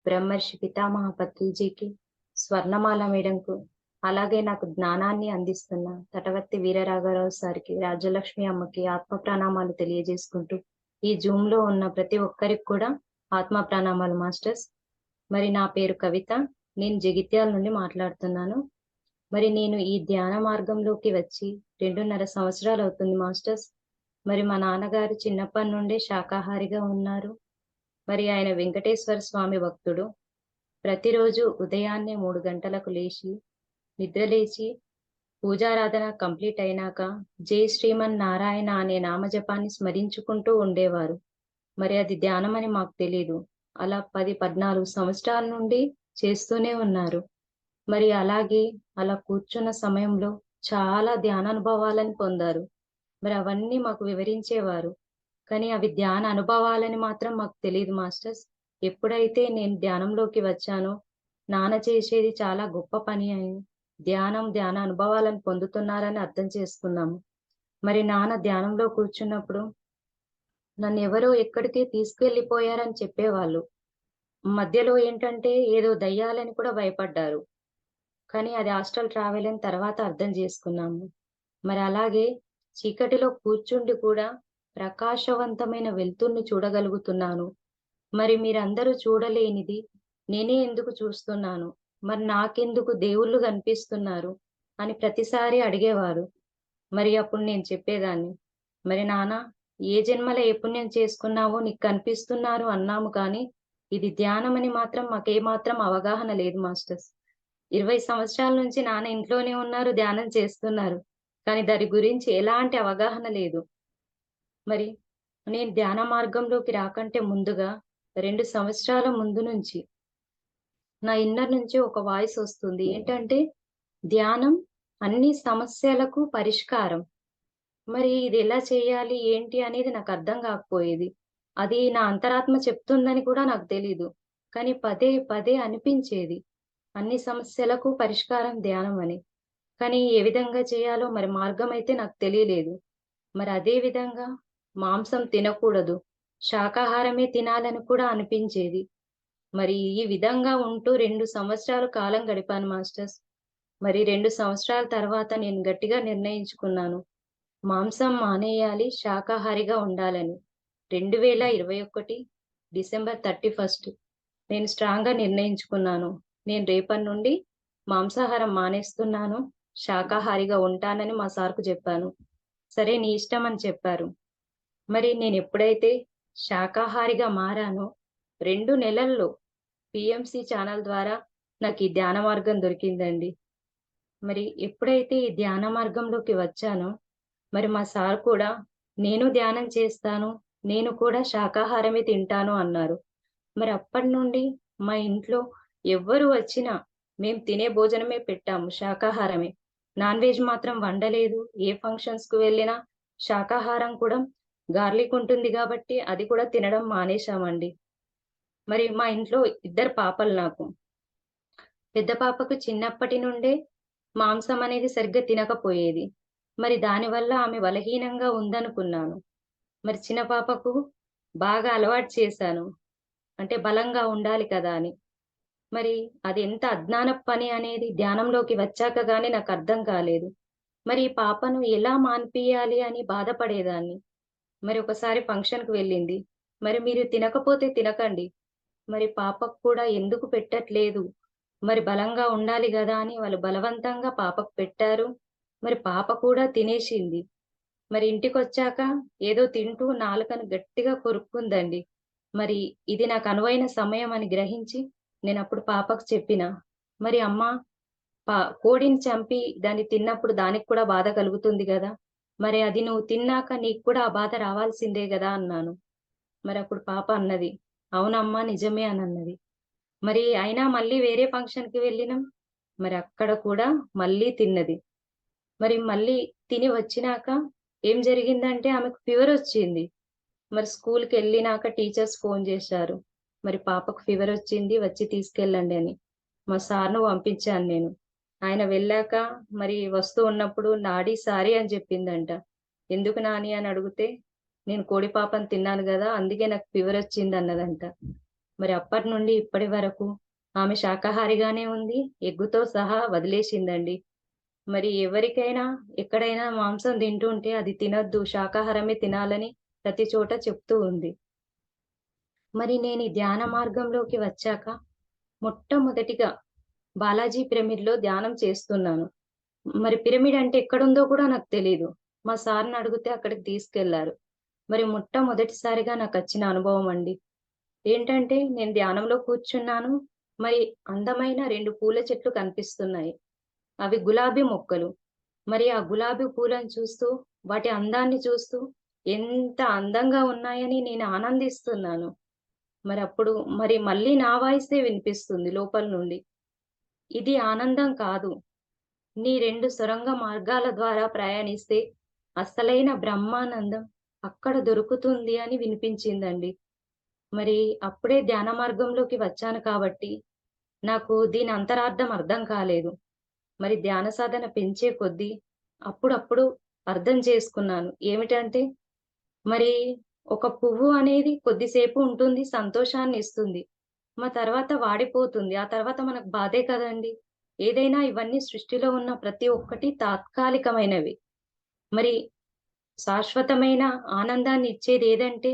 బ్రహ్మర్షి పితామహ పత్రిజీకి, స్వర్ణమాల మేడంకు, అలాగే నాకు జ్ఞానాన్ని అందిస్తున్న తటవర్తి వీరరాఘవరావు సార్కి, రాజ్యలక్ష్మి అమ్మకి ఆత్మ ప్రణామాలు తెలియజేసుకుంటూ, ఈ జూమ్ లో ఉన్న ప్రతి ఒక్కరికి కూడా ఆత్మ ప్రణామాలు మాస్టర్స్. మరి నా పేరు కవిత, నేను జగిత్యాల నుండి మాట్లాడుతున్నాను. మరి నేను ఈ ధ్యాన మార్గంలోకి వచ్చి 2.5 సంవత్సరాలు అవుతుంది మాస్టర్స్. మరి మా నాన్నగారు చిన్నప్పటి నుండే శాకాహారిగా ఉన్నారు. మరి ఆయన వెంకటేశ్వర స్వామి భక్తుడు. ప్రతిరోజు ఉదయాన్నే 3 గంటలకు లేచి, నిద్రలేచి, పూజారాధన కంప్లీట్ అయినాక జై శ్రీమన్ నారాయణ అనే నామజపాన్ని స్మరించుకుంటూ ఉండేవారు. మరి అది ధ్యానమని మాకు తెలీదు. అలా 10-14 సంవత్సరాల నుండి చేస్తూనే ఉన్నారు. మరి అలాగే అలా కూర్చున్న సమయంలో చాలా ధ్యానానుభవాలను పొందారు. మరి అవన్నీ మాకు వివరించేవారు. కానీ అవి ధ్యాన అనుభవాలని మాత్రం మాకు తెలీదు మాస్టర్స్. ఎప్పుడైతే నేను ధ్యానంలోకి వచ్చానో, నాన్న చేసేది చాలా గొప్ప పని అని, ధ్యాన అనుభవాలను పొందుతున్నారని అర్థం చేసుకున్నాము. మరి నాన్న ధ్యానంలో కూర్చున్నప్పుడు నన్నెవరో ఎక్కడికి తీసుకెళ్ళిపోయారని చెప్పేవాళ్ళు. మధ్యలో ఏంటంటే ఏదో దయ్యాలని కూడా భయపడ్డారు. కానీ అది హాస్టల్ ట్రావెల్ అని తర్వాత అర్థం చేసుకున్నాము. మరి అలాగే చీకటిలో కూర్చుండి కూడా ప్రకాశవంతమైన వెలుతురుని చూడగలుగుతున్నాను. మరి మీరందరూ చూడలేనిది నేనే ఎందుకు చూస్తున్నాను? మరి నాకెందుకు దేవుళ్ళు కనిపిస్తున్నారు? అని ప్రతిసారి అడిగేవారు. మరి అప్పుడు నేను చెప్పేదాన్ని, మరి నాన్న, ఏ జన్మలో ఏ పుణ్యం చేసుకున్నావో నీకు కనిపిస్తున్నారు అన్నాము కానీ, ఇది ధ్యానమని మాత్రం మాకేమాత్రం అవగాహన లేదు మాస్టర్స్. 20 సంవత్సరాల నుంచి నాన్న ఇంట్లోనే ఉన్నారు, ధ్యానం చేస్తున్నారు. కానీ దాని గురించి ఎలాంటి అవగాహన లేదు. మరి నేను ధ్యాన మార్గంలోకి రాకంటే ముందుగా 2 సంవత్సరాల ముందు నుంచి నా ఇన్నర్ నుంచి ఒక వాయిస్ వస్తుంది. ఏంటంటే, ధ్యానం అన్ని సమస్యలకు పరిష్కారం. మరి ఇది ఎలా చేయాలి? ఏంటి? అనేది నాకు అర్థం కాకపోయేది. అది నా అంతరాత్మ చెప్తుందని కూడా నాకు తెలీదు. కానీ పదే పదే అనిపించేది. అన్ని సమస్యలకు పరిష్కారం ధ్యానం అని. కానీ ఏ విధంగా చేయాలో మరి మార్గమైతే నాకు తెలియలేదు. మరి అదే విధంగా మాంసం తినకూడదు, శాకాహారమే తినాలని కూడా అనిపించేది. మరి ఈ విధంగా ఉంటూ 2 సంవత్సరాలు కాలం గడిపాను మాస్టర్స్. మరి 2 సంవత్సరాల తర్వాత నేను గట్టిగా నిర్ణయించుకున్నాను. మాంసం మానేయాలి, శాకాహారిగా ఉండాలని. 2021 డిసెంబర్ 31 నేను స్ట్రాంగ్‌గా నిర్ణయించుకున్నాను. నేను రేపటి నుండి మాంసాహారం మానేస్తున్నాను, శాకాహారిగా ఉంటానని మా సార్‌కు చెప్పాను. సరే నీ ఇష్టం అని చెప్పారు. మరి నేనెప్పుడైతే శాకాహారిగా మారానో 2 నెలల్లో పీఎంసీ ఛానల్ ద్వారా నాకీ ధ్యాన మార్గం దొరికిందండి. మరి ఎప్పుడైతే ఈ ధ్యాన మార్గంలోకి వచ్చానో, మరి మా సార్ కూడా నేను ధ్యానం చేస్తాను, నేను కూడా శాకాహారమే తింటాను అన్నారు. మరి అప్పటినుండి మా ఇంట్లో ఎవ్వరు వచ్చినా మేము తినే భోజనమే పెట్టాము, శాకాహారమే. నాన్ వెజ్ మాత్రం వండలేదు. ఏ ఫంక్షన్స్‌కి వెళ్ళినా శాకాహారం కూడా గార్లిక్ ఉంటుంది గాబట్టి అది కూడా తినడం మానేశామండి. మరి మా ఇంట్లో ఇద్దరు పాపలు నాకు. పెద్ద పాపకు చిన్నప్పటి నుండే మాంసం అనేది సరిగ్గా తినకపోయేది. మరి దానివల్ల ఆమె బలహీనంగా ఉందనుకున్నాను. మరి చిన్న పాపకు బాగా అలవాటు చేశాను. అంటే బలంగా ఉండాలి కదా అని. మరి అది ఎంత అజ్ఞానపు పని అనేది ధ్యానంలోకి వచ్చాక గాని నాకర్థం కాలేదు. మరి ఈ పాపను ఎలా మాన్పియాలి అని బాధపడేదాన్ని. మరి ఒకసారి ఫంక్షన్‌కి వెళ్ళింది. మరి మీరు తినకపోతే తినకండి. మరి పాపకు కూడా ఎందుకు పెట్టట్లేదు? మరి బలంగా ఉండాలి గదా! అని వాళ్ళు బలవంతంగా పాపకు పెట్టారు. మరి పాప కూడా తినేసింది. మరి ఇంటికొచ్చాక ఏదో తింటూ నాలుకను గట్టిగా కొరుక్కుందండి. మరి ఇది నాకు అనువైన సమయం అని గ్రహించి నేనప్పుడు పాపకు చెప్పినా, "మరి అమ్మా, కోడిని చంపి దాన్ని తిన్నప్పుడు దానికి కూడా బాధ కలుగుతుంది గదా! మరి అది నువ్వు తిన్నాక నీకు కూడా ఆ బాధ రావాల్సిందే గదా!" అన్నాను. మరప్పుడు పాప అన్నది, "అవునమ్మా! నిజమే" అనన్నది. మరి అయినా మళ్ళీ వేరే ఫంక్షన్‌కి వెళ్ళినాం. మరి అక్కడ కూడా మళ్ళీ తిన్నది. మరి మళ్ళీ తిని వచ్చినాక ఏం జరిగిందంటే ఆమెకు ఫీవరొచ్చింది. మరి స్కూలుకెళ్ళినాక టీచర్స్ ఫోను జేశారు. మరి పాపకు ఫీవరొచ్చింది, వచ్చి తీసుకెళ్ళండి అని. మా సార్‌ను పంపించాను నేను. ఆయన వెళ్ళాక మరి వస్తూ ఉన్నప్పుడు నాడి సారీ అని జెప్పిందంట. ఎందుకు నాని అని అడిగితే, "నేను కోడి పాపని తిన్నాను గదా! అందుకే నాకు ఫీవరొచ్చిందన్నదంట." మరి అప్పటి నుండి ఇప్పటి వరకు ఆమె శాకాహారిగానే ఉంది. ఎగ్గుతో సహా వదిలేసిందండి. మరి ఎవరికైనా ఎక్కడైనా మాంసం తింటుంటే అది తినొద్దు, శాకాహారమే తినాలని ప్రతి చోట చెప్తూ ఉంది. మరి నేను ఈ ధ్యాన మార్గంలోకి వచ్చాక మొట్టమొదటిగా బాలాజీ పిరమిడ్‌లో ధ్యానం చేస్తున్నాను. మరి పిరమిడ్ అంటే ఎక్కడుందో కూడా నాకు తెలీదు. మా సార్‌ని అడిగితే అక్కడికి తీసుకెళ్లారు. మరి మొట్టమొదటిసారిగా నాకచ్చిన అనుభవం అండి. ఏంటంటే నేను ధ్యానంలో కూర్చున్నాను. మరి అందమైన 2 పూల చెట్లు కనిపిస్తున్నాయి. అవి గులాబీ మొక్కలు. మరి ఆ గులాబీ పూలను చూస్తూ, వాటి అందాన్ని చూస్తూ ఎంత అందంగా ఉన్నాయని నేను ఆనందిస్తున్నాను. మరప్పుడు మళ్ళీ నా వాయిసే వినిపిస్తుంది లోపల నుండి. ఇది ఆనందం కాదు. నీ 2 సొరంగ మార్గాల ద్వారా ప్రయాణిస్తే అసలైన బ్రహ్మానందం అక్కడ దొరుకుతుంది అని వినిపించిందండి. మరి అప్పుడే ధ్యాన మార్గంలోకి వచ్చాను కాబట్టి, నాకు దీని అంతరార్థం అర్థం కాలేదు. మరి ధ్యాన సాధన పెంచే కొద్దీ అప్పుడప్పుడు అర్థం చేసుకున్నాను. ఏమిటంటే, మరి ఒక పువ్వు అనేది కొద్దిసేపు ఉంటుంది, సంతోషాన్నిస్తుంది. తర్వాత వాడిపోతుంది. ఆ తర్వాత మనకు బాధే కదండీ! ఏదైనా ఇవన్నీ సృష్టిలో ఉన్న ప్రతి ఒక్కటి తాత్కాలికమైనవి. మరి శాశ్వతమైన ఆనందాన్ని ఇచ్చేదేదంటే,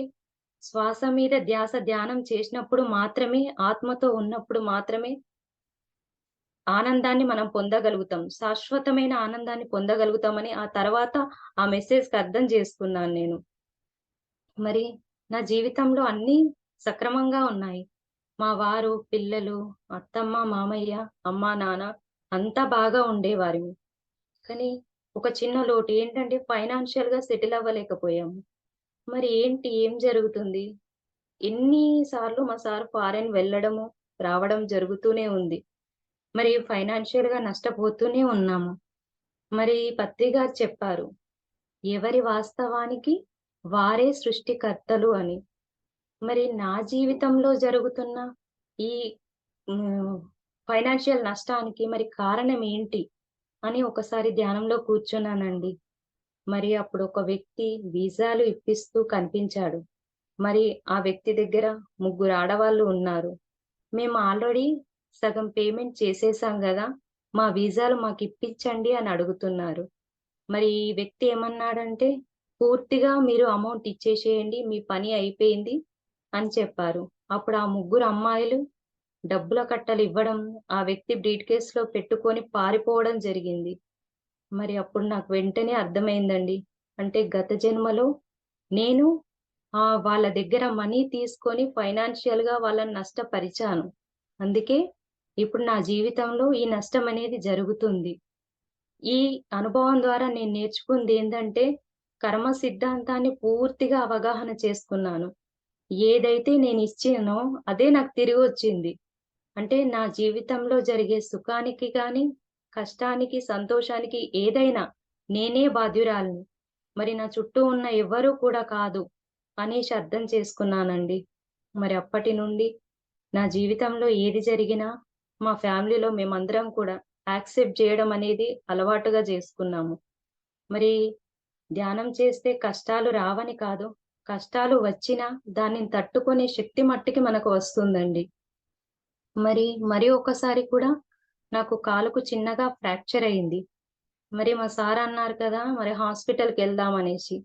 శ్వాస మీద ధ్యాస ధ్యానం చేసినప్పుడు మాత్రమే, ఆత్మతో ఉన్నప్పుడు మాత్రమే ఆనందాన్ని మనం పొందగలుగుతాం. శాశ్వతమైన ఆనందాన్ని పొందగలుగుతామని ఆ తర్వాత ఆ మెసేజ్‌కి అర్థం చేసుకున్నాను నేను. మరి నా జీవితంలో అన్నీ సక్రమంగా ఉన్నాయి. మా వారు, పిల్లలు, అత్తమ్మ, మామయ్య, అమ్మ, నాన్న అంతా బాగా ఉండేవారిమి. కానీ ఒక చిన్న లోటు ఏంటంటే ఫైనాన్షియల్‌గా సెటిల్ అవ్వలేకపోయాము. మరి ఏంటి? ఏం జరుగుతుంది? ఎన్ని సార్లు మా సార్ ఫారెన్ వెళ్ళడము, రావడం జరుగుతూనే ఉంది. మరి ఫైనాన్షియల్‌గా నష్టపోతూనే ఉన్నాము. మరి పత్రి గారు చెప్పారు, "ఎవరి వాస్తవానికి వారే సృష్టికర్తలు" అని. మరి నా జీవితంలో జరుగుతున్న ఈ హ్మ్, ఫైనాన్షియల్ నష్టానికి మరి కారణం ఏంటి? అని ఒకసారి ధ్యానంలో కూర్చున్నానండి. మరి అప్పుడు ఒక వ్యక్తి వీసాలు ఇప్పిస్తూ కనిపించాడు. మరి ఆ వ్యక్తి దగ్గర ముగ్గురు ఆడవాళ్ళు ఉన్నారు. మేము ఆల్రెడీ సగం పేమెంట్ చేసేసాం గదా! మా వీసాలు మాకిప్పించండి అని అడుగుతున్నారు. మరి ఈ వ్యక్తి ఏమన్నాడంటే, పూర్తిగా మీరు అమౌంట్ ఇచ్చేసేయండి. మీ పని అయిపోయింది అని చెప్పారు. అప్పుడు ఆ ముగ్గురు అమ్మాయిలు డబ్బుల కట్టలివ్వడం, ఆ వ్యక్తి బ్రీట్ కేస్‌లో పెట్టుకొని పారిపోవడం జరిగింది. మరి అప్పుడు నాకు వెంటనే అర్థమైందండి. అంటే గత జన్మలో నేను వాళ్ళ దగ్గర మనీ తీసుకొని ఫైనాన్షియల్‌గా వాళ్ళని నష్టపరిచాను. అందుకే ఇప్పుడు నా జీవితంలో ఈ నష్టమనేది జరుగుతుంది. ఈ అనుభవం ద్వారా నేను నేర్చుకుందేంటంటే, కర్మ సిద్ధాంతాన్ని పూర్తిగా అవగాహన చేసుకున్నాను. ఏదైతే నేనిచ్చానో అదే నాకు తిరిగొచ్చింది. అంటే నా జీవితంలో జరిగే సుఖానికి గాని, కష్టానికి, సంతోషానికి ఏదైనా నేనే బాధ్యురాలిని. మరి నా చుట్టూ ఉన్న ఎవ్వరూ కూడా కాదు అనేసి అర్థం చేసుకున్నానండి. మరి అప్పటి నుండి నా జీవితంలో ఏది జరిగినా మా ఫ్యామిలీలో మేమందరం కూడా యాక్సెప్ట్ చేయడం అనేది అలవాటుగా చేసుకున్నాము. మరి ధ్యానం చేస్తే కష్టాలు రావని కాదు, కష్టాలు వచ్చినా దానిని తట్టుకునే శక్తి మట్టికి మనకు వస్తుందండి. మరి ఒకసారి కూడా నాకు కాలుకు చిన్నగా ఫ్రాక్చర్ అయింది. మరి మా సార్ అన్నారు కదా! మరి హాస్పిటల్‌కెళ్దాం అనేసి.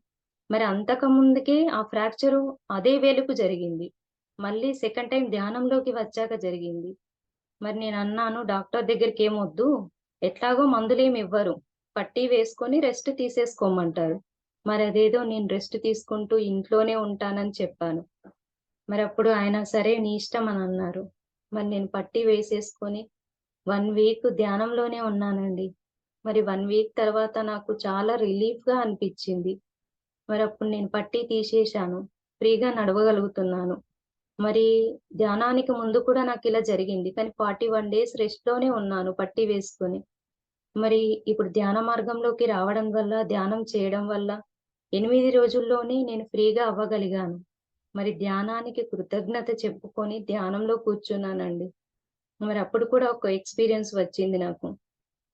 మరి అంతకు ముందుకే ఆ ఫ్రాక్చరు అదే వేలుకు జరిగింది. మళ్ళీ సెకండ్ టైమ్ ధ్యానంలోకి వచ్చాక జరిగింది. మరి నేనన్నాను, "డాక్టర్ దగ్గరికేమొద్దు. ఎట్లాగో మందులేమివ్వరు. పట్టీ వేసుకొని రెస్ట్ తీసేసుకోమంటారు." మరదేదో నేను రెస్ట్ తీసుకుంటూ ఇంట్లోనే ఉంటానని చెప్పాను. మరప్పుడు ఆయన, "సరే నీ ఇష్టం" అనన్నారు. మరి నేను పట్టీ వేసేసుకొని 1 వీక్ ధ్యానంలోనే ఉన్నానండి. మరి 1 వీక్ తర్వాత నాకు చాలా రిలీఫ్‌గా అనిపిచ్చింది. మరప్పుడు నేను పట్టీ తీసేశాను. ఫ్రీగా నడవగలుగుతున్నాను. మరి ధ్యానానికి ముందు కూడా నాకిలా జరిగింది. కానీ 41 డేస్ రెస్ట్‌లోనే ఉన్నాను పట్టీ వేసుకొని. మరి ఇప్పుడు ధ్యాన మార్గంలోకి రావడం వల్ల, ధ్యానం చేయడం వల్ల 8 రోజుల్లోనే నేను ఫ్రీగా అవ్వగలిగాను. మరి ధ్యానానికి కృతజ్ఞత చెప్పుకొని ధ్యానంలో కూర్చున్నానండి. మరప్పుడు కూడా ఒక ఎక్స్‌పీరియన్స్ వచ్చింది నాకు.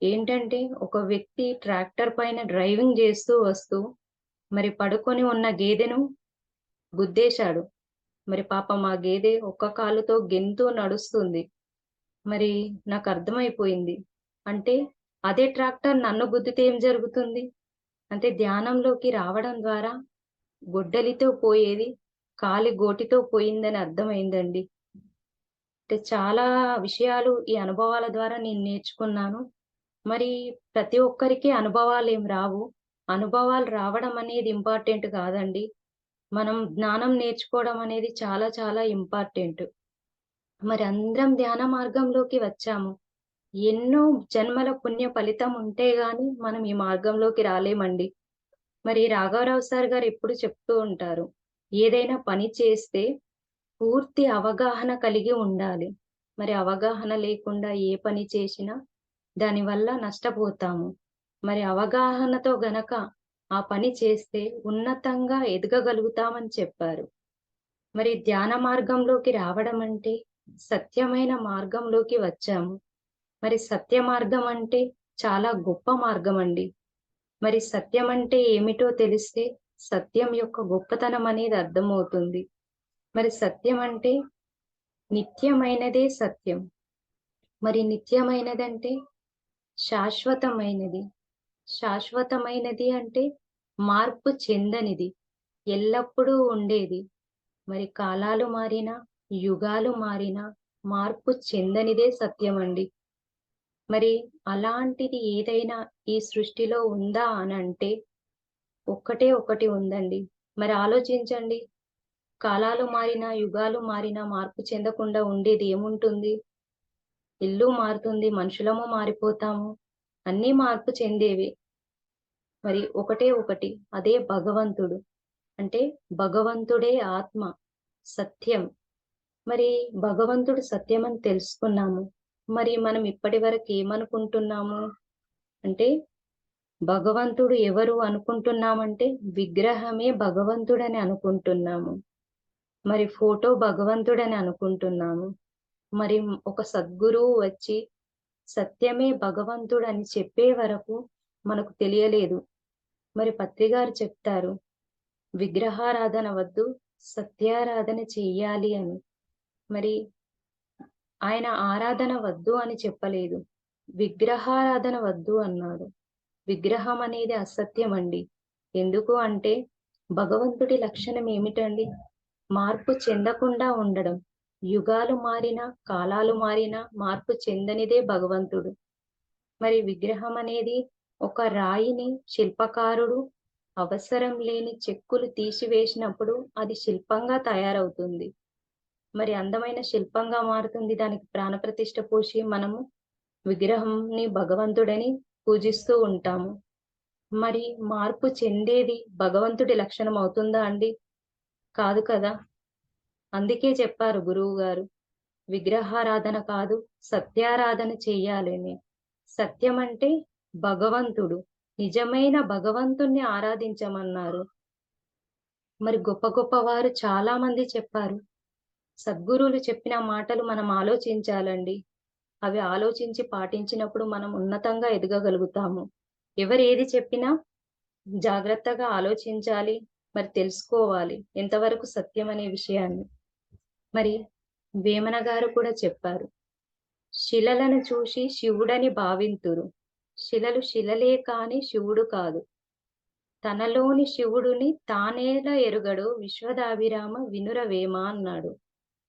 ఏంటంటే, ఒక వ్యక్తి ట్రాక్టర్ పైన డ్రైవింగ్ జేస్తూ వస్తూ, మరి పడుకొని ఉన్న గేదెను గుద్దేశాడు. మరి పాపం ఆ గేదె ఒక్క కాలుతో గెంతు నడుస్తుంది. మరి నాకర్థమైపోయింది. అంటే అదే ట్రాక్టర్ నన్ను గుద్దితే ఏం జరుగుతుంది? అంటే ధ్యానంలోకి రావడం ద్వారా గొడ్డలితో పోయేది కాలి గోటితో పోయిందని అర్థమైందండి. అంటే చాలా విషయాలు ఈ అనుభవాల ద్వారా నేను నేర్చుకున్నాను. మరి ప్రతి ఒక్కరికి అనుభవాలేం రావు. అనుభవాలు రావడం అనేది ఇంపార్టెంట్ కాదండి. మనం జ్ఞానం నేర్చుకోవడం అనేది చాలా చాలా ఇంపార్టెంట్. మరి అందరం ధ్యాన మార్గంలోకి వచ్చాము. ఎన్నో జన్మల పుణ్య ఫలితం ఉంటే గాని మనం ఈ మార్గంలోకి రాలేమండి. మరి రాఘవరావు సార్ గారు ఎప్పుడు చెప్తూ ఉంటారు. ఏదైనా పని చేస్తే పూర్తి అవగాహన కలిగి ఉండాలి. మరి అవగాహన లేకుండా ఏ పని చేసినా దానివల్ల నష్టపోతాము. మరి అవగాహనతో గనక ఆ పని చేస్తే ఉన్నతంగా ఎదగగలుగుతామని చెప్పారు. మరి ధ్యాన మార్గంలోకి రావడం అంటే సత్యమైన మార్గంలోకి వచ్చాము. మరి సత్య మార్గం అంటే చాలా గొప్ప మార్గమండి. మరి సత్యం అంటే ఏమిటో తెలిస్తే సత్యం యొక్క గొప్పతనం అనేది అర్థమవుతుంది. మరి సత్యం అంటే నిత్యమైనదే సత్యం. మరి నిత్యమైనదంటే శాశ్వతమైనది. శాశ్వతమైనది అంటే మార్పు చెందనిది. ఎల్లప్పుడూ ఉండేది. మరి కాలాలు మారినా, యుగాలు మారినా మార్పు చెందనిదే సత్యమండి. మరి అలాంటిది ఏదైనా ఈ సృష్టిలో ఉందా అనంటే ఒక్కటే ఒకటి ఉందండి. మరి ఆలోచించండి. కాలాలు మారినా, యుగాలు మారినా మార్పు చెందకుండా ఉండేది ఏముంటుంది? ఇల్లు మారుతుంది, మనుషులము మారిపోతాము. అన్నీ మార్పు చెందేవే. మరి ఒకటే ఒకటి అదే భగవంతుడు. అంటే భగవంతుడే ఆత్మ, సత్యం. మరి భగవంతుడు సత్యమని తెలుసుకున్నాము. మరి మనం ఇప్పటివరకు ఏమనుకుంటున్నాము? అంటే భగవంతుడు ఎవరు అనుకుంటున్నామంటే విగ్రహమే భగవంతుడని అనుకుంటున్నాము. మరి ఫోటో భగవంతుడని అనుకుంటున్నాము. మరి ఒక సద్గురువు వచ్చి సత్యమే భగవంతుడని చెప్పే వరకు మనకు తెలియలేదు. మరి పత్రి గారు చెప్తారు, విగ్రహారాధన వద్దు, సత్యారాధన చెయ్యాలి అని. మరి ఆయన ఆరాధన వద్దు అని చెప్పలేదు. విగ్రహారాధన వద్దు అన్నాడు. విగ్రహం అనేది అసత్యం అండి. ఎందుకు అంటే భగవంతుడి లక్షణం ఏమిటండి? మార్పు చెందకుండా ఉండడం. యుగాలు మారినా, కాలాలు మారినా మార్పు చెందనిదే భగవంతుడు. మరి విగ్రహం అనేది ఒక రాయిని శిల్పకారుడు అవసరం లేని చెక్కులు తీసివేసినప్పుడు అది శిల్పంగా తయారవుతుంది. మరి అందమైన శిల్పంగా మారుతుంది. దానికి ప్రాణప్రతిష్ఠ పోసి మనము విగ్రహంని భగవంతుడని పూజిస్తూ ఉంటాము. మరి మార్పు చెందేది భగవంతుడి లక్షణం అవుతుందా అండి? కాదు కదా! అందుకే చెప్పారు గురువుగారు. విగ్రహారాధన కాదు, సత్యారాధన చెయ్యాలని. సత్యం అంటే భగవంతుడు. నిజమైన భగవంతుణ్ణి ఆరాధించమన్నారు. మరి గొప్ప గొప్ప వారు చాలా మంది చెప్పారు. సద్గురువులు చెప్పిన మాటలు మనం ఆలోచించాలండి. అవి ఆలోచించి పాటించినప్పుడు మనం ఉన్నతంగా ఎదగగలుగుతాము. ఎవరు ఏది చెప్పినా జాగ్రత్తగా ఆలోచించాలి. మరి తెలుసుకోవాలి ఎంతవరకు సత్యం అనే విషయాన్ని. మరి వేమన గారు కూడా చెప్పారు. శిలలను చూసి శివుడని భావింతురు. శిలలు శిలలే కాని శివుడు కాదు. తనలోని శివుడుని తానేలా ఎరుగడు విశ్వదాభిరామ వినురవేమ అన్నాడు.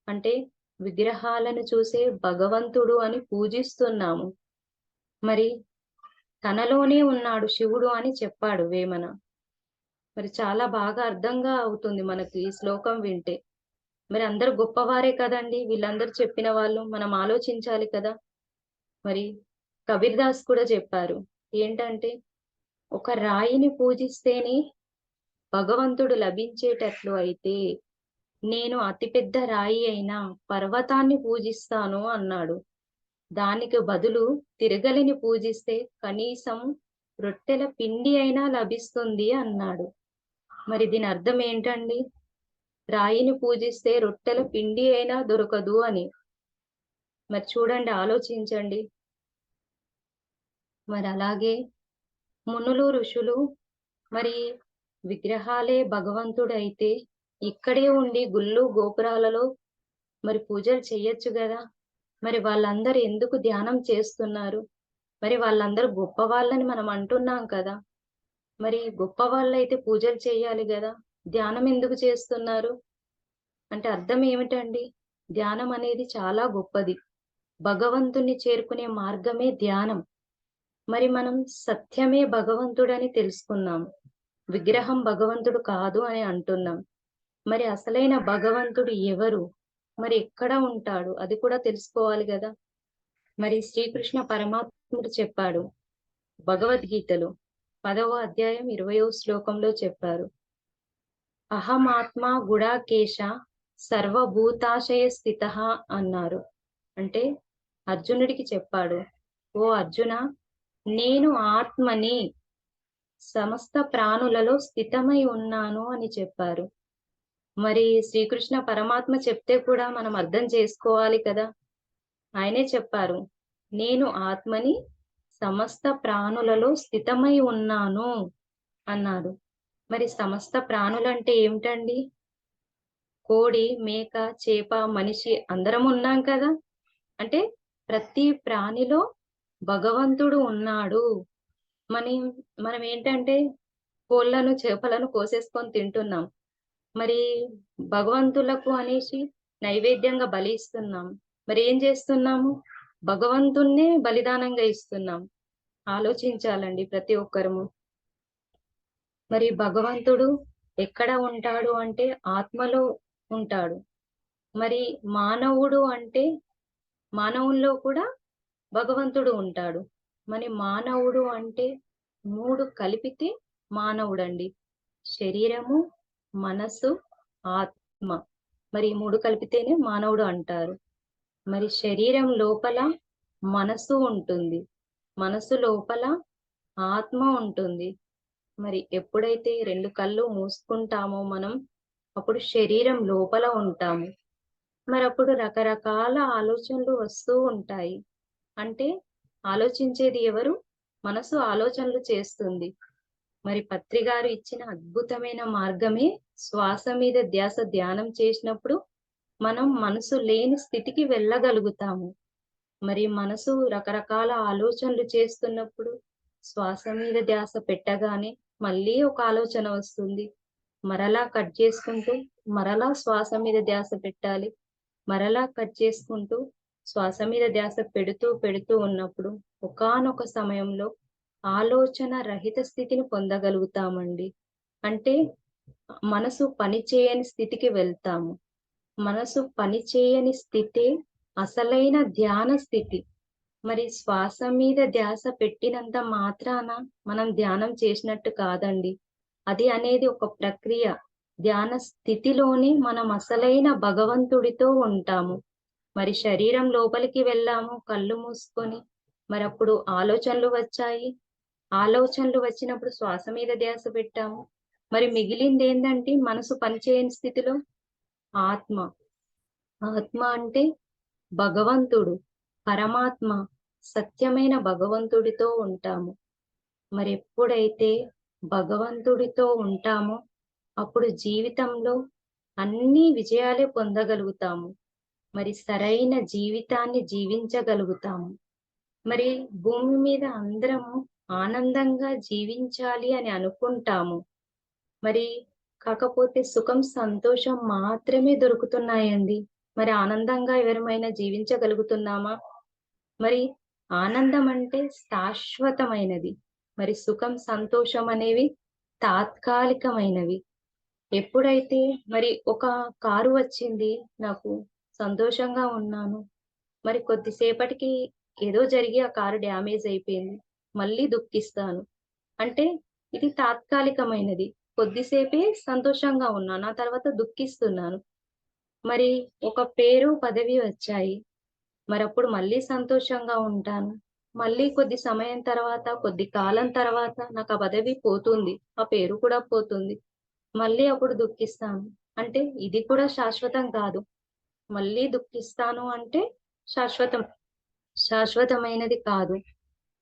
అంటే విగ్రహాలను చూసే భగవంతుడు అని పూజిస్తున్నాము. మరి తనలోనే ఉన్నాడు శివుడు అని చెప్పాడు వేమన. మరి చాలా బాగా అర్థంగా అవుతుంది మనకి ఈ శ్లోకం వింటే. మరి అందరూ గొప్పవారే కదండీ! వీళ్ళందరూ చెప్పిన వాళ్ళు. మనం ఆలోచించాలి కదా! మరి కబీర్ దాస్ కూడా చెప్పారు. ఏంటంటే, ఒక రాయిని పూజిస్తేనే భగవంతుడు లభించేటట్లు అయితే, నేను అతిపెద్ద రాయి అయిన పర్వతాన్ని పూజిస్తాను అన్నాడు. దానికి బదులు తిరగలిని పూజిస్తే కనీసం రొట్టెల పిండి అయినా లభిస్తుంది అన్నాడు. మరి దీని అర్థం ఏంటండి? రాయిని పూజిస్తే రొట్టెల పిండి అయినా దొరకదు అని. మరి చూడండి, ఆలోచించండి. మరి అలాగే మునులు, ఋషులు మరి విగ్రహాలే భగవంతుడైతే ఇక్కడే ఉండి గుళ్ళు గోపురాలలో మరి పూజలు చెయ్యొచ్చు గదా! మరి వాళ్ళందరూ ఎందుకు ధ్యానం చేస్తున్నారు? మరి వాళ్ళందరూ గొప్పవాళ్ళని మనం అంటున్నాం కదా! మరి గొప్పవాళ్ళైతే పూజలు చేయాలి గదా! ధ్యానం ఎందుకు చేస్తున్నారు? అంటే అర్థం ఏమిటండి? ధ్యానం అనేది చాలా గొప్పది. భగవంతుణ్ణి చేరుకునే మార్గమే ధ్యానం. మరి మనం సత్యమే భగవంతుడని తెలుసుకున్నాం. విగ్రహం భగవంతుడు కాదు అని అంటున్నాం. మరి అసలైన భగవంతుడు ఎవరు? మరి ఎక్కడ ఉంటాడు? అది కూడా తెలుసుకోవాలి గదా! మరి శ్రీకృష్ణ పరమాత్ముడు చెప్పాడు భగవద్గీతలో 10వ అధ్యాయం 20వ శ్లోకంలో చెప్పారు. అహమాత్మ గుడాకేశ సర్వభూతాశయ స్థితః అన్నారు. అంటే అర్జునుడికి చెప్పాడు. ఓ అర్జున, నేను ఆత్మని, సమస్త ప్రాణులలో స్థితమై ఉన్నాను అని చెప్పారు. మరి శ్రీకృష్ణ పరమాత్మ చెప్తే కూడా మనం అర్థం చేసుకోవాలి కదా! ఆయనే చెప్పారు. నేను ఆత్మని, సమస్త ప్రాణులలో స్థితమై ఉన్నాను అన్నాడు. మరి సమస్త ప్రాణులంటే ఏమిటండి? కోడి, మేక, చేప, మనిషి అందరం ఉన్నాం కదా! అంటే ప్రతి ప్రాణిలో భగవంతుడు ఉన్నాడు. మని మనమేంటంటే కోళ్ళను, చేపలను కోసేసుకొని తింటున్నాం. మరి భగవంతులకు అనేసి నైవేద్యంగా బలి ఇస్తున్నాం. మరి ఏం చేస్తున్నాము? భగవంతున్నే బలిదానంగా ఇస్తున్నాం. ఆలోచించాలండి ప్రతి ఒక్కరము. మరి భగవంతుడు ఎక్కడ ఉంటాడు అంటే ఆత్మలో ఉంటాడు. మరి మానవుడు అంటే మానవుల్లో కూడా భగవంతుడు ఉంటాడు. మరి మానవుడు అంటే 3 కలిపితే మానవుడండి. శరీరము, మనస్సు, ఆత్మ. మరి ఈ 3 కలిపితేనే మానవుడు అంటారు. మరి శరీరం లోపల మనసు ఉంటుంది. మనసు లోపల ఆత్మ ఉంటుంది. మరి ఎప్పుడైతే 2 కళ్ళు మూసుకుంటామో మనం, అప్పుడు శరీరం లోపల ఉంటాము. మరప్పుడు రకరకాల ఆలోచనలు వస్తూ ఉంటాయి. అంటే ఆలోచించేది ఎవరు? మనసు ఆలోచనలు చేస్తుంది. మరి పత్రి గారు ఇచ్చిన అద్భుతమైన మార్గమే శ్వాస మీద ధ్యాస ధ్యానం చేసినప్పుడు మనం మనసు లేని స్థితికి వెళ్ళగలుగుతాము. మరి మనసు రకరకాల ఆలోచనలు చేస్తున్నప్పుడు శ్వాస మీద ధ్యాస పెట్టగానే మళ్ళీ ఒక ఆలోచన వస్తుంది. మరలా కట్ చేసుకుంటూ మరలా శ్వాస మీద ధ్యాస పెట్టాలి. మరలా కట్ చేసుకుంటూ శ్వాస మీద ధ్యాస పెడుతూ పెడుతూ ఉన్నప్పుడు ఒకానొక సమయంలో ఆలోచన రహిత స్థితిని పొందగలుగుతామండి. అంటే మనసు పని చేయని స్థితికి వెళ్తాము. మనసు పని చేయని స్థితే అసలైన ధ్యాన స్థితి. మరి శ్వాస మీద ధ్యాస పెట్టినంత మాత్రాన మనం ధ్యానం చేసినట్టు కాదండి. అది అనేది ఒక ప్రక్రియ. ధ్యాన స్థితిలోనే మనం అసలైన భగవంతుడితో ఉంటాము. మరి శరీరం లోపలికి వెళ్ళాము కళ్ళు మూసుకొని. మరప్పుడు ఆలోచనలు వచ్చాయి. ఆలోచనలు వచ్చినప్పుడు శ్వాస మీద ధ్యాస పెట్టాము. మరి మిగిలిందేందంటే మనసు పనిచేయని స్థితిలో ఆత్మ. ఆత్మ అంటే భగవంతుడు, పరమాత్మ, సత్యమైన భగవంతుడితో ఉంటాము. మరెప్పుడైతే భగవంతుడితో ఉంటామో, అప్పుడు జీవితంలో అన్ని విజయాలే పొందగలుగుతాము. మరి సరైన జీవితాన్ని జీవించగలుగుతాము. మరి భూమి మీద అందరము ఆనందంగా జీవించాలి అని అనుకుంటాము. మరి కాకపోతే సుఖం, సంతోషం మాత్రమే దొరుకుతున్నాయండి. మరి ఆనందంగా ఎవరమైనా జీవించగలుగుతున్నామా? మరి ఆనందం అంటే శాశ్వతమైనది. మరి సుఖం, సంతోషం అనేవి తాత్కాలికమైనవి. ఎప్పుడైతే మరి ఒక కారు వచ్చింది, నాకు సంతోషంగా ఉన్నాను. మరి కొద్దిసేపటికి ఏదో జరిగి ఆ కారు డ్యామేజ్ అయిపోయింది. మళ్ళీ దుఃఖిస్తాను. అంటే ఇది తాత్కాలికమైనది. కొద్దిసేపే సంతోషంగా ఉన్నాను. ఆ తర్వాత దుఃఖిస్తున్నాను. మరి ఒక పేరు, పదవి వచ్చాయి. మరప్పుడు మళ్ళీ సంతోషంగా ఉంటాను. మళ్ళీ కొద్ది సమయం తర్వాత, కొద్ది కాలం తర్వాత నాకు ఆ పదవి పోతుంది. ఆ పేరు కూడా పోతుంది. మళ్ళీ అప్పుడు దుఃఖిస్తాను. అంటే ఇది కూడా శాశ్వతం కాదు. మళ్ళీ దుఃఖిస్తాను అంటే శాశ్వతం శాశ్వతమైనది కాదు.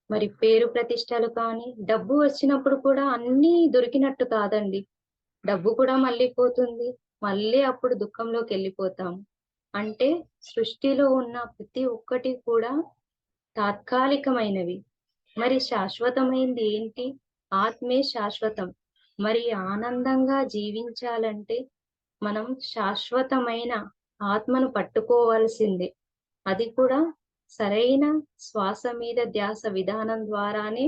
మరి పేరు ప్రతిష్టలు కానీ, డబ్బు వచ్చినప్పుడు కూడా అన్నీ దొరికినట్టు కాదండి. డబ్బు కూడా మళ్ళీ పోతుంది. మళ్ళీ అప్పుడు దుఃఖంలోకి వెళ్ళిపోతాము. అంటే సృష్టిలో ఉన్న ప్రతి ఒక్కటి కూడా తాత్కాలికమైనవి. మరి శాశ్వతమైంది ఏంటి? ఆత్మే శాశ్వతం. మరి ఆనందంగా జీవించాలంటే మనం శాశ్వతమైన ఆత్మను పట్టుకోవాల్సిందే. అది కూడా సరైన శ్వాస మీద ధ్యాస విధానం ద్వారానే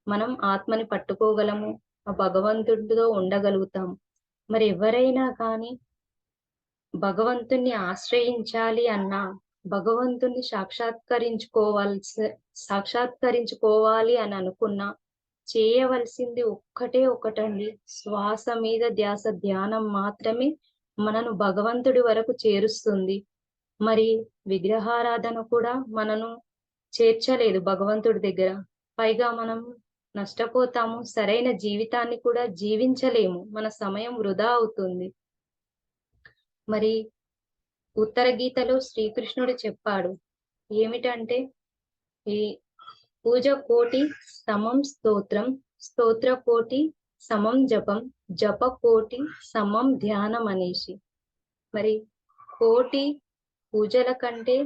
మనం ఆత్మని పట్టుకోగలము. ఆ భగవంతుడితో ఉండగలుగుతాము. మరి ఎవరైనా కానీ భగవంతుణ్ణి ఆశ్రయించాలి అన్నా, భగవంతుణ్ణి సాక్షాత్కరించుకోవాలి అని అనుకున్నా, చేయవలసింది ఒక్కటే ఒకటండి. శ్వాస మీద ధ్యాస ధ్యానం మాత్రమే మనను భగవంతుడి వరకు చేరుస్తుంది. మరి విగ్రహారాధన కూడా మనను చేర్చలేదు భగవంతుడి దగ్గర. పైగా మనం నష్టపోతాము. సరైన జీవితాన్ని కూడా జీవించలేము. మన సమయం వృధా అవుతుంది. మరి ఉత్తర గీతలో శ్రీకృష్ణుడు చెప్పాడు. ఏమిటంటే, ఈ పూజ కోటి సమం స్తోత్రం, స్తోత్ర కోటి సమం జపం, జప కోటి సమం ధ్యానం అనేసి. మరి కోటి పూజల కంటే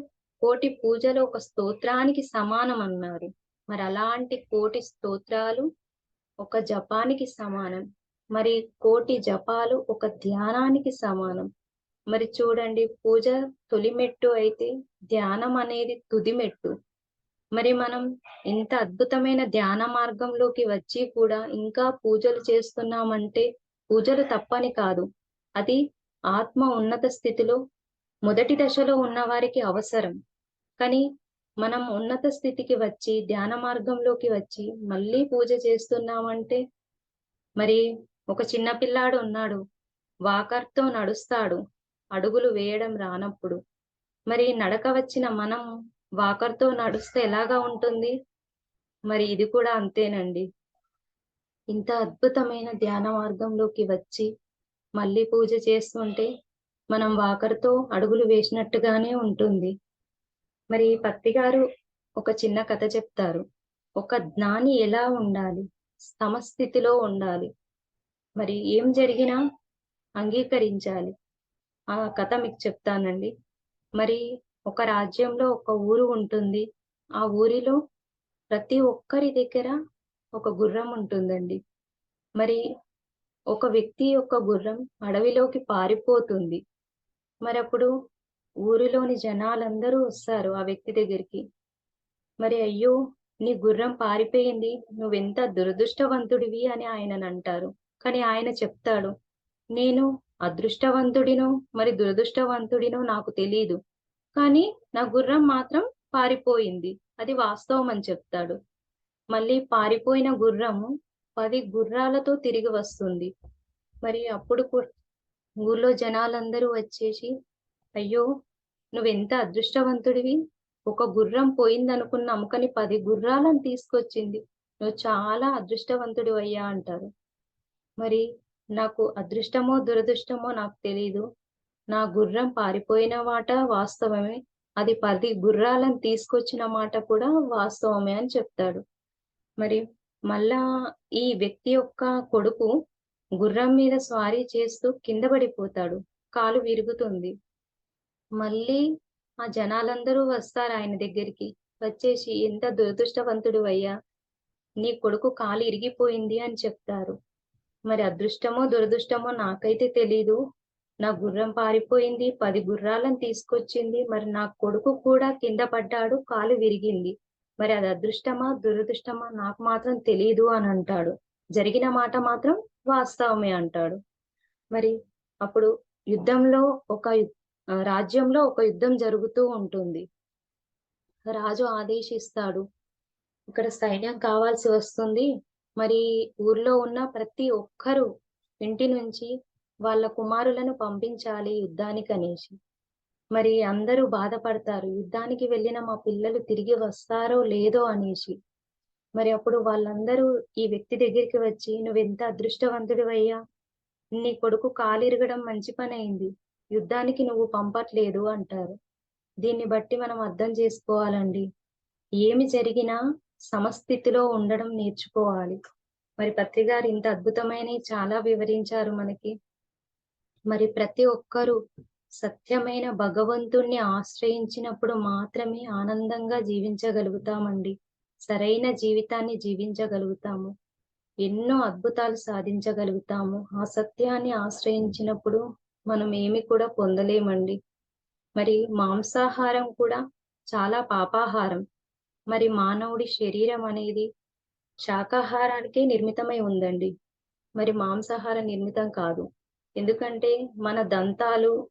కోటి పూజలు ఒక స్తోత్రానికి సమానం అన్నారు. మరి అలాంటి కోటి స్తోత్రాలు ఒక జపానికి సమానం. మరి కోటి జపాలు ఒక ధ్యానానికి సమానం. మరి చూడండి, పూజ తొలి మెట్టు అయితే ధ్యానం అనేది తుది మెట్టు. మరి మనం ఇంత అద్భుతమైన ధ్యాన మార్గంలోకి వచ్చి కూడా ఇంకా పూజలు చేస్తున్నామంటే పూజలు తప్పని కాదు. అది ఆత్మ ఉన్నత స్థితిలో మొదటి దశలో ఉన్న వారికి అవసరం. కానీ మనం ఉన్నత స్థితికి వచ్చి ధ్యాన మార్గంలోకి వచ్చి మళ్ళీ పూజ చేస్తున్నామంటే, మరి ఒక చిన్న పిల్లాడు ఉన్నాడు. వాకర్‌తో నడుస్తాడు. అడుగులు వేయడం రానప్పుడు. మరి నడక వచ్చిన మనం వాకర్‌తో నడుస్తే ఎలాగా ఉంటుంది? మరి ఇది కూడా అంతేనండి. ఇంత అద్భుతమైన ధ్యాన మార్గంలోకి వచ్చి మళ్ళీ పూజ చేస్తుంటే మనం వాకర్‌తో అడుగులు వేసినట్టుగానే ఉంటుంది. మరి పత్తి గారు ఒక చిన్న కథ చెప్తారు. ఒక జ్ఞాని ఎలా ఉండాలి? సమస్థితిలో ఉండాలి. మరి ఏం జరిగినా అంగీకరించాలి. ఆ కథ మీకు చెప్తానండి. మరి ఒక రాజ్యంలో ఒక ఊరు ఉంటుంది. ఆ ఊరిలో ప్రతి ఒక్కరి దగ్గర ఒక గుర్రం ఉంటుందండి. మరి ఒక వ్యక్తి యొక్క గుర్రం అడవిలోకి పారిపోతుంది. మరప్పుడు ఊరిలోని జనాలందరూ వస్తారు ఆ వ్యక్తి దగ్గరికి. మరి అయ్యో! నీ గుర్రం పారిపోయింది. నువ్వెంత దురదృష్టవంతుడివి అని ఆయననంటారు. కానీ ఆయన చెప్తాడు, నేను అదృష్టవంతుడినో, మరి దురదృష్టవంతుడినో నాకు తెలీదు. కానీ నా గుర్రం మాత్రం పారిపోయింది. అది వాస్తవం అని చెప్తాడు. మళ్ళీ పారిపోయిన గుర్రము 10 గుర్రాలతో తిరిగి వస్తుంది. మరి అప్పుడు ఊర్లో జనాలందరూ వచ్చేసి, అయ్యో! నువ్వెంత అదృష్టవంతుడివి. ఒక గుర్రం పోయిందనుకున్నాం. కానీ 10 గుర్రాలను తీసుకొచ్చింది. నువ్వు చాలా అదృష్టవంతుడివయ్యా అంటారు. మరి నాకు అదృష్టమో, దురదృష్టమో నాకు తెలీదు. నా గుర్రం పారిపోయిన మాట వాస్తవమే. అది 10 గుర్రాలను తీసుకొచ్చిన మాట కూడా వాస్తవమే అని చెప్తాడు. మరి మళ్ళా ఈ వ్యక్తి యొక్క కొడుకు గుర్రం మీద స్వారీ చేస్తూ కింద పడిపోతాడు. కాలు విరుగుతుంది. మళ్ళీ ఆ జనాలందరూ వస్తారు ఆయన దగ్గరికి. వచ్చేసి ఎంత దురదృష్టవంతుడివయ్యా! నీ కొడుకు కాలు ఇరిగిపోయింది అని చెప్తారు. మరి అదృష్టమో, దురదృష్టమో నాకైతే తెలీదు. నా గుర్రం పారిపోయింది. 10 గుర్రాలను తీసుకొచ్చింది. మరి నా కొడుకు కూడా కింద పడ్డాడు. కాలు విరిగింది. మరి అది అదృష్టమా, దురదృష్టమా నాకు మాత్రం తెలీదు అని అంటాడు. జరిగిన మాట మాత్రం వాస్తవమే అంటాడు. మరి అప్పుడు యుద్ధంలో రాజ్యంలో ఒక యుద్ధం జరుగుతూ ఉంటుంది. రాజు ఆదేశిస్తాడు. ఇక్కడ సైన్యం కావాల్సి వస్తుంది. మరి ఊర్లో ఉన్న ప్రతి ఒక్కరూ ఇంటి నుంచి వాళ్ళ కుమారులను పంపించాలి యుద్ధానికనేసి. మరి అందరూ బాధపడతారు. యుద్ధానికి వెళ్ళిన మా పిల్లలు తిరిగి వస్తారో లేదో అనేసి. మరి అప్పుడు వాళ్ళందరూ ఈ వ్యక్తి దగ్గరికి వచ్చి, "నువ్వెంత అదృష్టవంతుడివయ్యా! నీ కొడుకు కాలిరగడం మంచి పనయింది. యుద్ధానికి నువ్వు పంపట్లేదు" అంటారు. దీన్ని బట్టి మనం అర్థం చేసుకోవాలండి. ఏమి జరిగినా సమస్థితిలో ఉండడం నేర్చుకోవాలి. మరి పత్రి గారు ఇంత అద్భుతమైనయి చాలా వివరించారు మనకి. మరి ప్రతి ఒక్కరూ సత్యమైన భగవంతుణ్ణి ఆశ్రయించినప్పుడు మాత్రమే ఆనందంగా జీవించగలుగుతామండి. సరైన జీవితాన్ని జీవించగలుగుతాము. ఎన్నో అద్భుతాలు సాధించగలుగుతాము. ఆ సత్యాన్ని ఆశ్రయించినప్పుడు మనం ఏమి కూడా పొందలేమండి. మరి మాంసాహారం కూడా చాలా పాపాహారం. మరి మానవుడి శరీరం అనేది శాకాహారానికే నిర్మితమై ఉందండి. మరి మాంసాహారం నిర్మితం కాదు. ఎందుకంటే మన దంతాలు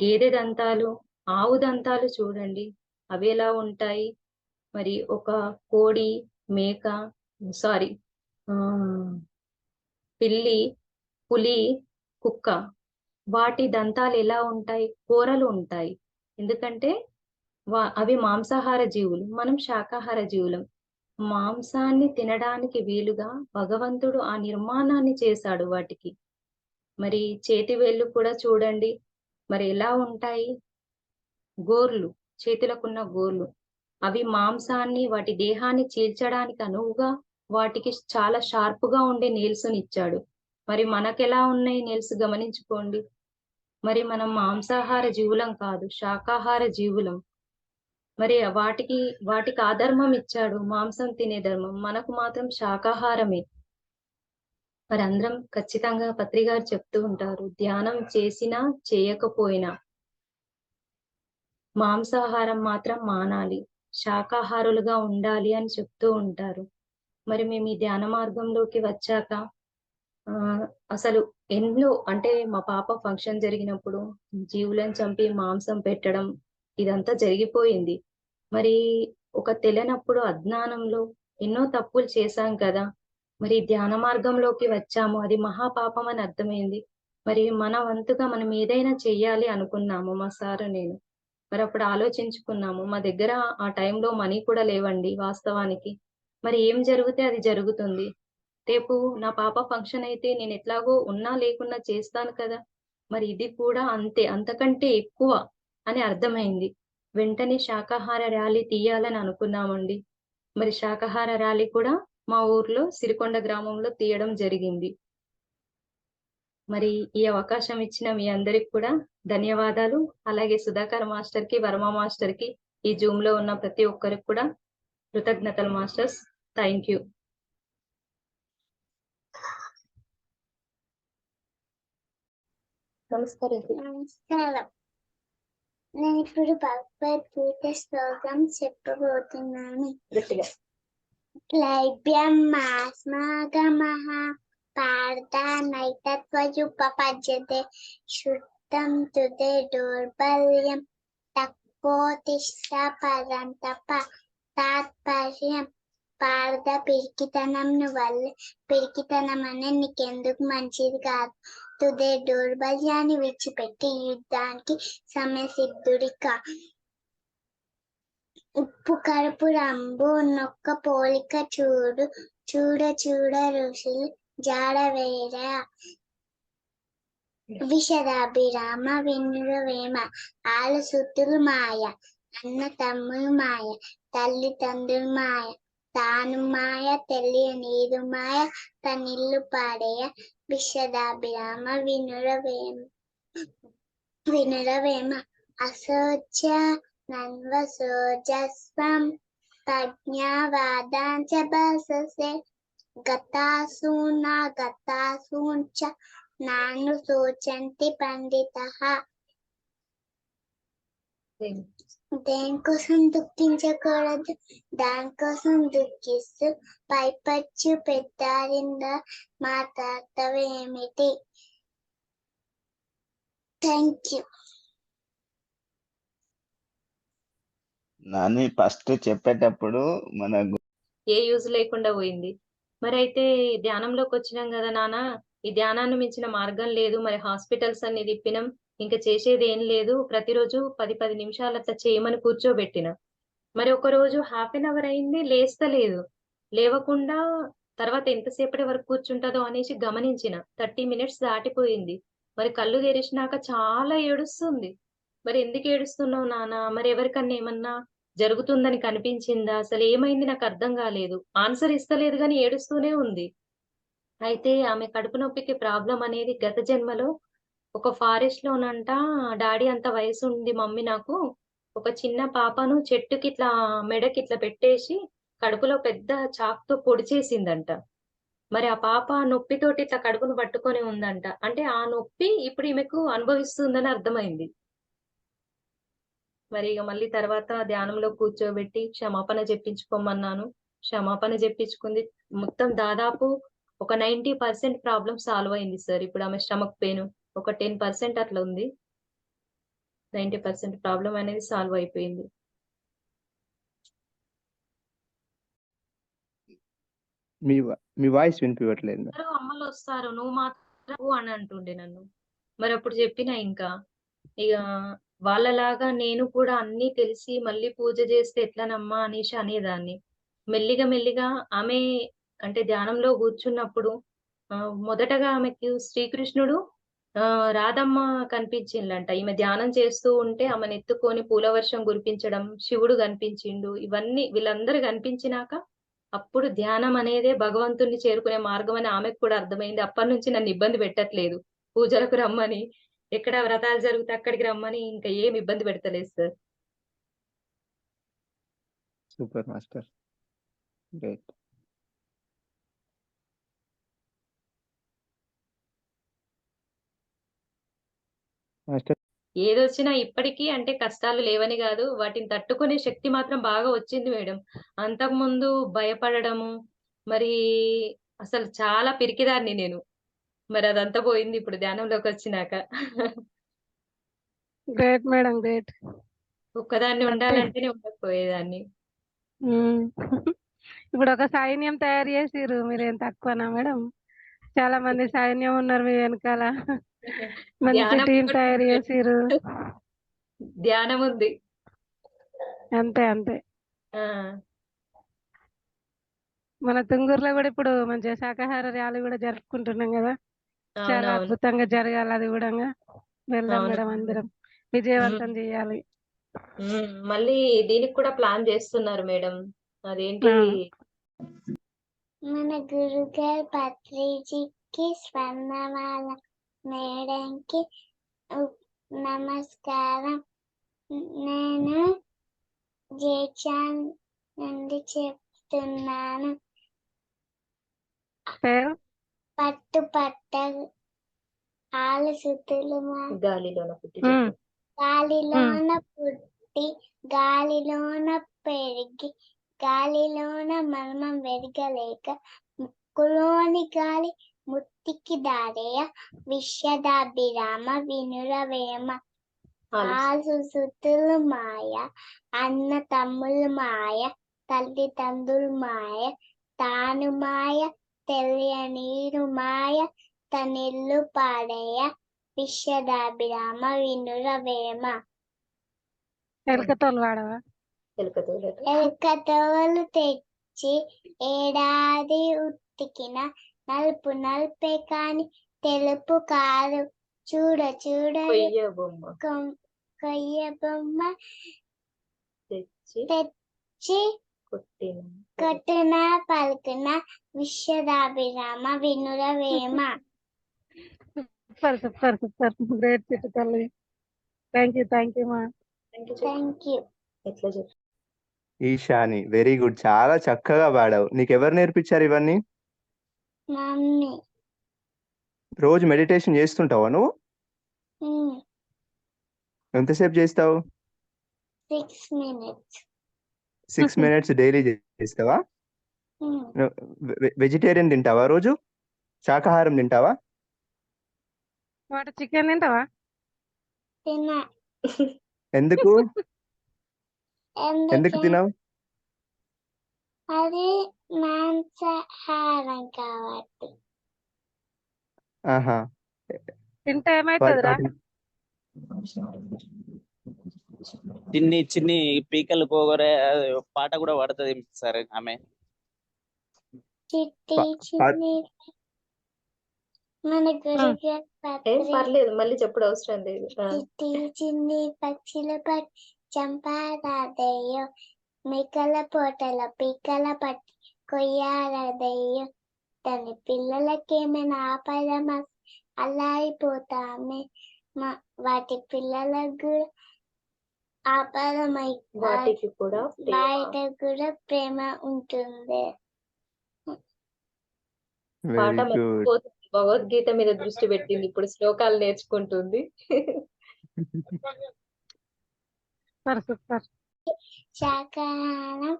గేదె దంతాలు, ఆవు దంతాలు చూడండి. అవి ఎలా ఉంటాయి? మరి ఒక కోడి, మేక సారీ ఆహ్, పిల్లి, పులి, కుక్క వాటి దంతాలు ఎలా ఉంటాయి? కోరలు ఉంటాయి. ఎందుకంటే అవి మాంసాహార జీవులు. మనం శాకాహార జీవులం. మాంసాన్ని తినడానికి వీలుగా భగవంతుడు ఆ నిర్మాణాన్ని చేశాడు వాటికి. మరి చేతి వేళ్ళు కూడా చూడండి. మరి ఎలా ఉంటాయి? గోర్లు, చేతులకున్న గోర్లు. అవి మాంసాన్ని, వాటి దేహాన్ని చీల్చడానికి అనువుగా వాటికి చాలా షార్ప్‌గా ఉండే నెయిల్స్‌నిచ్చాడు. మరి మనకెలా ఉన్నాయి నెయిల్స్ గమనించుకోండి. మరి మనం మాంసాహార జీవులం కాదు, శాకాహార జీవులం. మరి వాటికి ఆ ధర్మం ఇచ్చాడు, మాంసం తినే ధర్మం. మనకు మాత్రం శాకాహారమే. మరందరం ఖచ్చితంగా పత్రి గారు చెప్తూ ఉంటారు. ధ్యానం చేసినా, చేయకపోయినా మాంసాహారం మాత్రం మానాలి. శాకాహారులుగా ఉండాలి అని చెప్తూ ఉంటారు. మరి మేము ఈ ధ్యాన మార్గంలోకి వచ్చాక ఆహ్, అసలు ఎన్నో అంటే మా పాప ఫంక్షన్ జరిగినప్పుడు జీవులను చంపి మాంసం పెట్టడం ఇదంతా జరిగిపోయింది. మరి ఒక తెలియనప్పుడు అజ్ఞానంలో ఎన్నో తప్పులు చేశాం కదా! మరి ధ్యాన మార్గంలోకి వచ్చాము. అది మహాపాపం అని అర్థమైంది. మరి మన వంతుగా మనం ఏదైనా చెయ్యాలి అనుకున్నాము మా సారు నేను. మరప్పుడు ఆలోచించుకున్నాము. మా దగ్గర ఆ టైంలో మనీ కూడా లేవండి వాస్తవానికి. మరి ఏం జరిగితే అది జరుగుతుంది. రేపు నా పాప ఫంక్షన్ అయితే నేనెట్లాగో ఉన్నా లేకున్నా చేస్తాను కదా! మరి ఇది కూడా అంతే. అంతకంటే ఎక్కువ అని అర్థమైంది. వెంటనే శాకాహార ర్యాలీ తీయాలని అనుకున్నామండి. మరి శాకాహార ర్యాలీ కూడా మా ఊర్లో సిరికొండ గ్రామంలో తీయడం జరిగింది. మరి ఈ అవకాశం ఇచ్చిన మీ అందరికి కూడా ధన్యవాదాలు. అలాగే సుధాకర్ మాస్టర్‌కి, వర్మ మాస్టర్‌కి, ఈ జూమ్‌లో ఉన్న ప్రతి ఒక్కరికి కూడా కృతజ్ఞతలు మాస్టర్స్. Thank you. నమస్కారం. నమస్కారం. నేను ఇప్పుడు భగవద్గీత శ్లోకం చెప్పబోతున్నాను. గట్టిగా. క్లైబ్యమాస్మాగమః పార్థానైతత్వయుపపద్యతే శుద్ధం తుదే దౌర్బల్యం తక్కోతిష్ట పరంతప తాత్పర్యం పార్థ పిరికితనం వల్ల పిరికితనం అనే నీకెందుకు మంచిది కాదు. తుదే దౌర్బల్యాన్ని విడిచిపెట్టి యుద్ధానికి సమసిద్ధుడికా. ఉప్పు కరుపు రంబు నొక్క పోలిక చూడు చూడ చూడ ఋషులు జాడవేరా. విషదాభిరామ వినురవేమ ఆలు సుతులు మాయ అన్న తమ్ములు మాయ తల్లిదండ్రులు మాయ తాను మాయ తెలియనీరు మాయ తనిల్లు పాడేయ. విషదాభిరామ వినురవేమ అశోచ నన్వసోజస్వం ప్రజ్ఞావాదాంచ భాససే గతాసూంచ నాను శోచంతి పండితః. దేనికోసం దుఃఖించకూడదు, దానికోసం దుఃఖిస్తూ పైపచ్చు పెద్దారిందా మాట్లాడతావేమిటి? Thank you. నాని ఫస్ట్ చెప్పేటప్పుడు మన ఏ యూజ్ లేకుండా పోయింది. మరైతే ధ్యానంలోకొచ్చినాం గదా నాన్న! ఈ ధ్యానాన్ని మించిన మార్గం లేదు. మరి హాస్పిటల్స్ అన్ని తిప్పినాం. ఇంక చేసేదేం లేదు. ప్రతిరోజు 10 నిమిషాలు అట్లా చేయమని కూర్చోబెట్టినా. మరి ఒకరోజు హాఫ్ ఎన్ అవర్ అయింది లేస్తలేదు. లేవకుండా తర్వాత ఎంతసేపటి వరకు కూర్చుంటదో అనేసి గమనించిన. 30 మినిట్స్ దాటిపోయింది. మరి కళ్ళు తెరిచినాక చాలా ఏడుస్తుంది. మరి ఎందుకు ఏడుస్తున్నావు నాన్న? మరి ఎవరికన్నా ఏమన్నా జరుగుతుందని కనిపించిందా? అసలేమైంది నాకర్థం గాలేదు. ఆన్సర్ ఇస్తలేదు గానీ ఏడుస్తూనే ఉంది. అయితే ఆమె కడుపు నొప్పికి ప్రాబ్లమ్ అనేది గత జన్మలో ఒక ఫారెస్ట్ లోనంట డాడీ అంత వయసు ఉంది మమ్మీ నాకు ఒక చిన్న పాపను చెట్టుకి ఇట్లా మెడకి ఇట్లా పెట్టేసి కడుపులో పెద్ద చాకుతో పొడిచేసిందంట. మరి ఆ పాప నొప్పితోటి ఇట్లా కడుపును పట్టుకొని ఉందంట. అంటే ఆ నొప్పి ఇప్పుడు ఈమెకు అనుభవిస్తుందని అర్థమైంది. మరి ఇగ మళ్ళీ తర్వాత ధ్యానంలో కూర్చోబెట్టి క్షమాపణ జెప్పించుకోమన్నాను. క్షమాపణ జెప్పించుకుంది. మొత్తం దాదాపు ఒక 90% ప్రాబ్లమ్ సాల్వ్ అయింది సార్. ఇప్పుడు ఆమె స్టమక్ పెయిన్ ఒక 10% అట్లా ఉంది. 90% ప్రాబ్లమ్ అనేది సాల్వ్ అయిపోయింది. మీ వాయిస్ వినిపియట్లేదు. అందరూ అమ్మలొస్తారు. నువ్వు మాత్రం అని అంటుండే నన్ను. మరప్పుడు జెప్పినా ఇంకా. ఇగ వాళ్ళలాగా నేను కూడా అన్నీ తెలిసి మళ్ళీ పూజ జేస్తే ఎట్లనమ్మా అనేసి అనేదాన్ని. మెల్లిగా మెల్లిగా ఆమె అంటే ధ్యానంలో గూర్చున్నప్పుడు మొదటగా ఆమెకు శ్రీకృష్ణుడు రాధమ్మ కనిపించిండ్లంట. ఈమె ధ్యానం చేస్తూ ఉంటే ఆమెనెత్తుకొని పూల వర్షం కురిపించడం, శివుడు గనిపించిండు. ఇవన్నీ వీళ్ళందరూ గనిపించినాక అప్పుడు ధ్యానం అనేదే భగవంతుడిని చేరుకునే మార్గం అని ఆమెకు కూడా అర్థమైంది. అప్పటినుంచి నన్ను ఇబ్బంది పెట్టట్లేదు. పూజలకు రమ్మని, ఎక్కడ వ్రతాలు జరిగితే అక్కడికి రమ్మని ఇంకా ఏమి ఇబ్బంది పెడతలేదు sir. Super master. Great. Master ఏదొచ్చినా ఇప్పటికి అంటే కష్టాలు లేవని గాదు. వాటిని తట్టుకునే శక్తి మాత్రం బాగా వచ్చింది మేడం. అంతకుముందు భయపడడము, మరి అసలు చాలా పిరికిదాన్ని నేను. మరి అదంతా పోయింది ఇప్పుడు ధ్యానంలోకొచ్చినాక. Great madam, great. ఒక్కదాన్ని అంతే. ఉండాలంటేనే ఉండకపోయేదాన్ని. ఇప్పుడు ఒక సైన్యం తయారు చేసిర్రు. మీరేం తక్కువనా మేడం? చాలా మంది సైన్యం ఉన్నారు మీ వెనకాల. మంచి ధ్యానం టీం ఒకటి తయారు ఉంది. చేసిర్రు. ధ్యానం ఉంది. అంతే అంతే. ఆ! మన తుంగూరులో కూడా ఇప్పుడు మంచిగా శాకాహార ర్యాలీ కూడా జరుపుకుంటున్నాం కదా. చాలా అవునవును. అద్భుతంగా జరగాలి అది కూడా. వెళ్దాం అవును. మేడం, అందరం హ్మ్. విజయవంతం చేయాలి. మళ్ళీ దీనికి కూడా ప్లాన్ చేస్తున్నారు మేడం. అదేంటి ఆ. మన గురుగారు పత్రిజీకి స్వర్ణమాల మేడంకి నమస్కారం. నేను జేచాన్ నుండి చెప్తున్నాను. పేరు పట్టు పట్ట ఆలు సుతులు గాలిలోన పుట్టి ఉమ్, చెప్పు. గాలిలోన పుట్టి గాలిలోన పెరిగి గాలిలోన మర్మం వెరగలేక ముక్కులోని గాలి ముత్తికి దారేయ విశ్వదాభిరామ వినురవేమ. ఆలు సుతులు మాయ, అన్న తమ్ములు మాయ, తల్లిదండ్రులు మాయ, తాను మాయ, తెలియనీరు మాయ, తనిల్లు పాడేయ విశ్వదాభిరామ వినురవేమ. ఎలకతోలు వాడవా? ఎలుకతోలట. ఎలకతోలు తెచ్చి ఏడాది ఉతికిన నలుపు నలుపే కాని తెలుపు కాదు. చూడ చూడ కొయ్య బొమ్మ కొయ్య బొమ్మ తెచ్చి తెచ్చి కొట్టిన కట్టున పలుకున విశ్వదాభిరామ వినురవేమ. సూపర్ సూపర్ సూపర్, గ్రేట్ చిట్టు తల్లి. థ్యాంక్ యూ మా. Thank you. ఎట్లా చెప్పు. Eshani, very good. చాలా చక్కగా పాడావు. నీకు ఎవరు నేర్పించారు ఇవన్నీ? మమ్మీ. రోజు మెడిటేషన్ చేస్తుంటావా నువ్వు? ఎంతసేపు చేస్తావు? 6 minutes. 6 minutes డైలీ చేస్తావా? వెజిటేరియన్ తింటావా రోజు? శాకాహారం తింటావా? వాటి చికెన్ తింటావా? తిన్నా. ఎందుకు ఎందుకంటే తినవు? అది మాంసాహారం కాబట్టి. ఆహా. తింటే ఏమైతుందిరా? చిన్ని చిన్ని పీకలు పోగొరే పాట కూడా పడుతుంది సార్ ఆమె. చిట్టి చిన్ని మన గురుగారు ఏం పర్లేదు, మళ్ళీ చెప్పుడు అవసరం లేదు. చిట్టి చిన్ని పక్షుల పట్టి చంపారాదయ్యో, మికల పోటల పీకల పట్టి కొయ్యారదయ్యో, దాని పిల్లలకేమైనా ఆపదమా అలా అయిపోతామే. వాటి పిల్లలకు కూడా ఆపదమై వాటికి కూడా ప్రేమ. బయట కూడా ప్రేమ ఉంటుంది. పాట వెరీ గుడ్. మర్చిపోతుంది, భగవద్గీత మీద దృష్టి పెట్టింది, ఇప్పుడు శ్లోకాలు నేర్చుకుంటుంది. Super super. శాకాహారం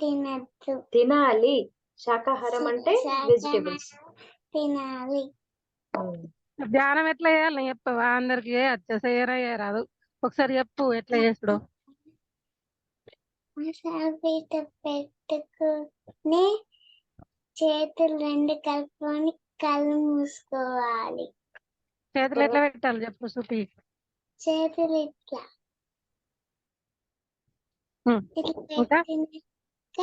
తినద్దు. తినాలి. శాకాహారం అంటే వెజిటేబుల్స్. తినాలి. ధ్యానం ఎట్లా చేయాలి చెప్పవా? అందరికి చేయొచ్చా? చేయరాదు. ఒకసారి చెప్పు ఎట్లా చేసుడు. మసాబీట పెట్టుకుని చేతులు రెండు కలుపుకొని కళ్ళు మూసుకోవాలి. చేతులు ఎట్లా పెట్టాలి చెప్పు చూపి. చేతులు ఇట్లా ఇట్లా ఇంకా? పెట్టినాక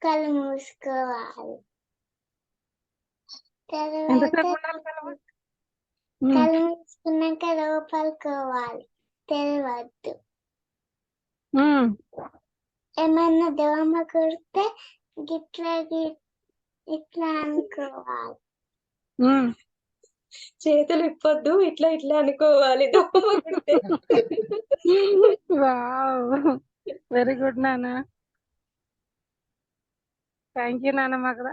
కళ్ళు మూసుకోవాలి. ఎంతసేపు తర్వాత ఉండాలి కలవ? కళ్ళు మూసుకున్నాక లోపలికోవాలి. తెరవద్దు. ఏమన్నా దోమ కుడితే గిట్లా ఇట్లా అనుకోవాలి. చేతులు ఇప్పొద్దు, ఇట్లా ఇట్లా అనుకోవాలి. వావ్, వెరీ గుడ్ నాన్న. థ్యాంక్ యూ నాన్న. మాకు